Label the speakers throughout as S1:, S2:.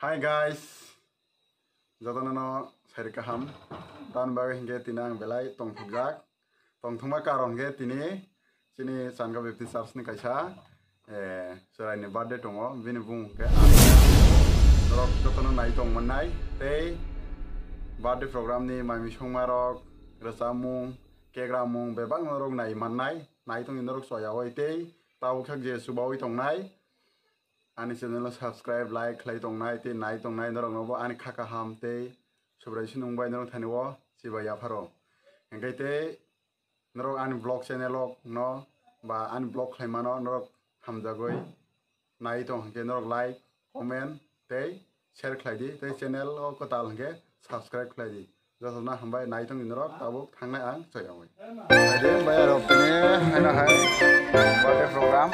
S1: Hi guys, jotono sari kaham, dan bagai hingga tinang belai tong thujak, tong thuma karon hingga tini, sini sangka bipti sars ni kaisa, serai ni birthday tongo, bini bung ke, rok jotono nai tong menai, tei birthday program ni mami songmarok, resamung, kegramung, bebang rok nai manai, nai tong indorok soyawai tei, tau kak je subawi tong nai. Ani channel subscribe like khlai tong nai te nai tong nai norong nobo ani khaka ham te subrai sinung bai norong thani wo siba ya pharo engai te norong ani vlog channel ok no ba ani vlog khlai mano norong hamjagoi nai tong hangke norong like comment te share khlai di te channel o ko tal hangke subscribe khlai di jotona hambai nai tong norong tabuk thangnai ang soyawai ade bai aro pine haina hai birthday program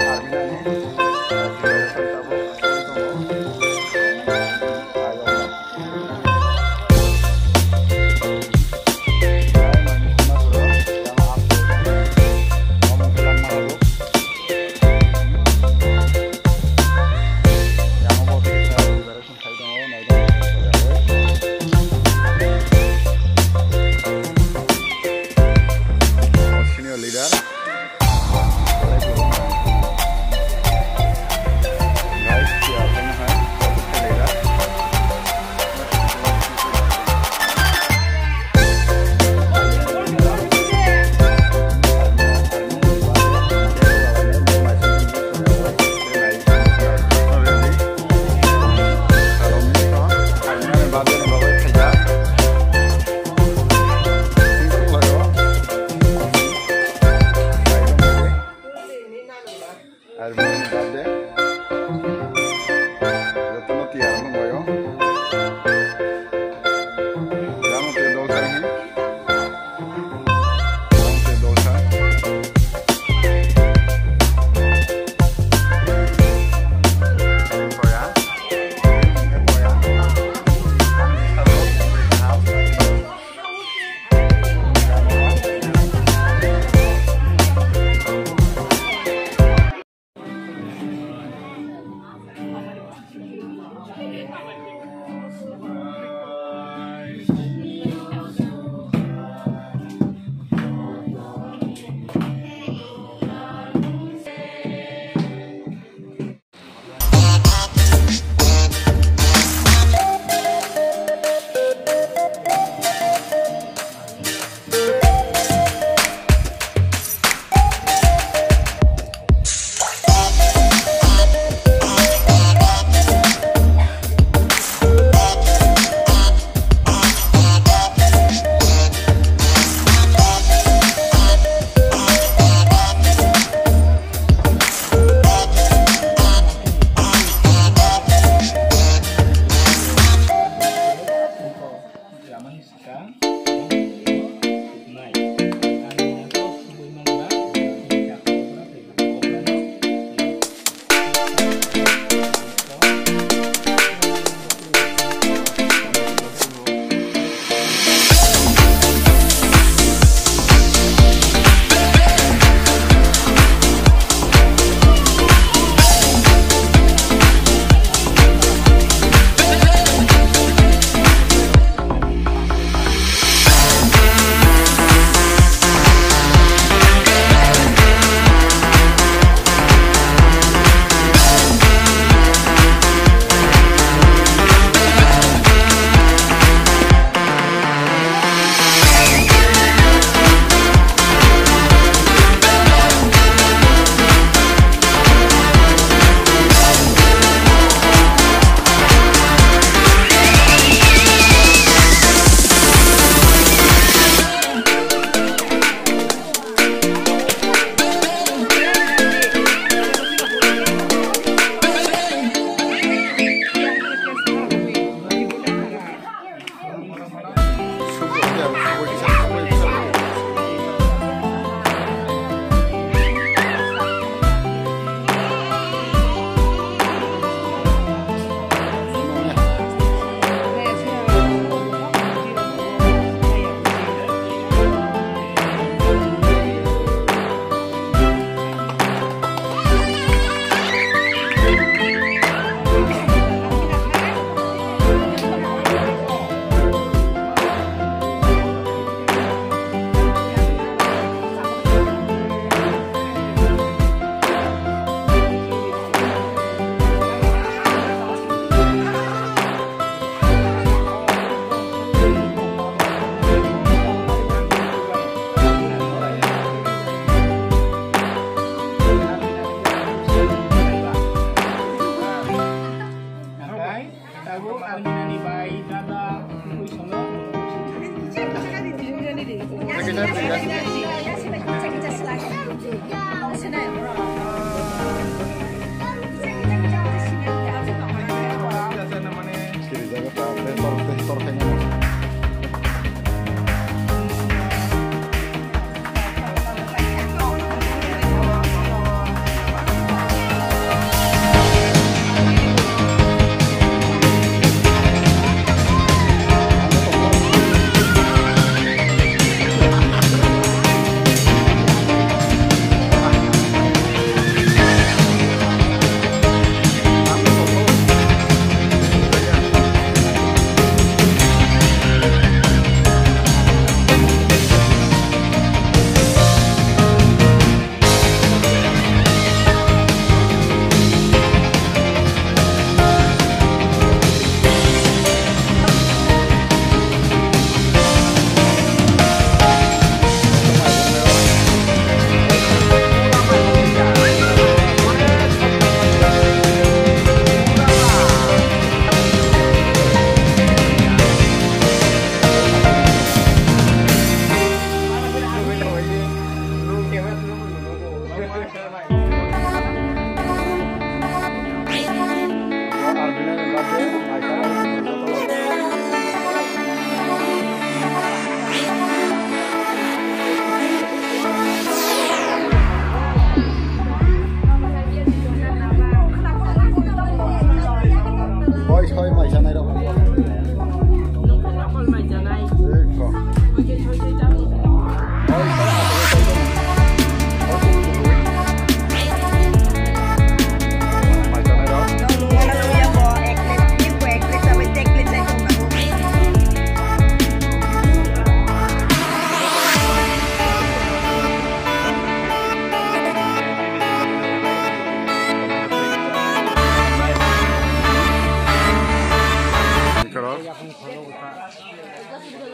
S1: armina ni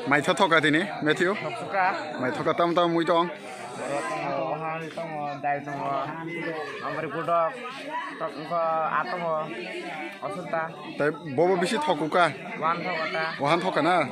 S1: Mày thất thọ cả thì ní, Matthew. Mày thọ cả tam mũi tròn. Tại bố bố biết thọ cả. One thọ cả na.